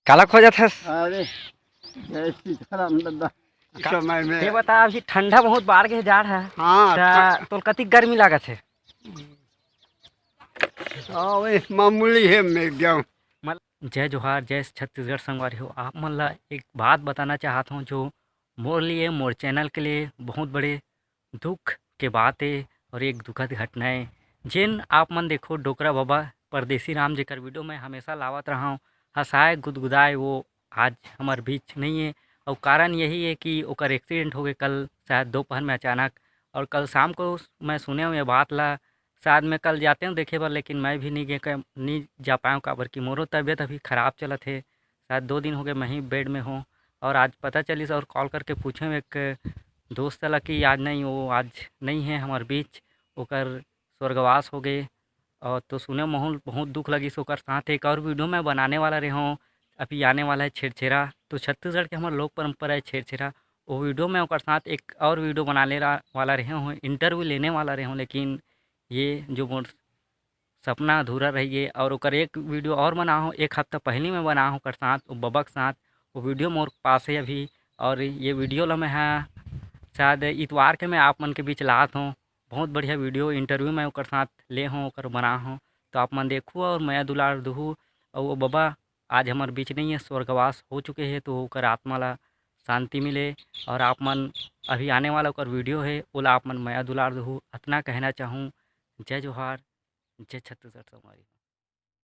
काला खोजत हस? अरे जय सीताराम दादा समय में ये बता, अभी ठंडा बहुत बाढ़ के जाड़ है। हाँ तो कति गर्मी लागत है? वही मामूली है मैं गया। जय जोहार, जय छत्तीसगढ़ संगवारी हो। आप मन ला एक बात बताना चाहता हूँ जो मोर लिए, मोर चैनल के लिए बहुत बड़े दुख के बात है और एक दुखद घटना है। जिन आप मन देखो डोकरा बाबा परदेसी राम जेकर वीडियो मैं हमेशा लावत रहा हूँ, हंसाए गुदगुदाए, वो आज हमारे बीच नहीं है। और कारण यही है कि ओकर एक्सीडेंट हो गए कल शायद दोपहर में अचानक। और कल शाम को मैं सुने हुए बात ला, शायद मैं कल जाते हूँ देखे बर, लेकिन मैं भी नहीं जा पाऊँ काबर कि मोरो तबीयत अभी ख़राब चलत है। शायद 2 दिन हो गए मैं ही बेड में हूँ। और आज पता चलिस और कॉल करके पूछे एक दोस्त ला कि आज नहीं, वो आज नहीं है हमारे बीच, ओकर स्वर्गवास हो गए। और तो सुने माहौल बहुत दुख लगी। ओकर साथ एक और वीडियो मैं बनाने वाला रहे हूँ, अभी आने वाला है छेरछेरा। तो छत्तीसगढ़ के हमारे लोक परंपरा है छेरछेरा। वो वीडियो में ओकर साथ एक और वीडियो बनाने वाला रहे हूँ, इंटरव्यू लेने वाला रहे हूँ, लेकिन ये जो मोर सपना अधूरा रह गए। और ओकर एक वीडियो और बना हूँ, 1 हफ्ता पहले मैं बना हूँ ओकर साथ, वो बबा के साथ। वो वीडियो मोर पास है अभी। और ये वीडियो ला मैं शायद इतवार के मैं आप मन के बीच लात हूँ। बहुत बढ़िया वीडियो इंटरव्यू मैं ओकर साथ ले हूँ, ओकर बना हूँ। तो आप मन देखू और मैं दुलार दूँ। और वो बाबा आज हमारे बीच नहीं है, स्वर्गवास हो चुके हैं। तो ओकर आत्मा ला शांति मिले। और आप मन अभी आने वाला ओकर वीडियो है, ओला आप मन मैं दुलार दूँ, इतना कहना चाहूँ। जय जोहार, जय छत्तीसगढ़ संगवारी।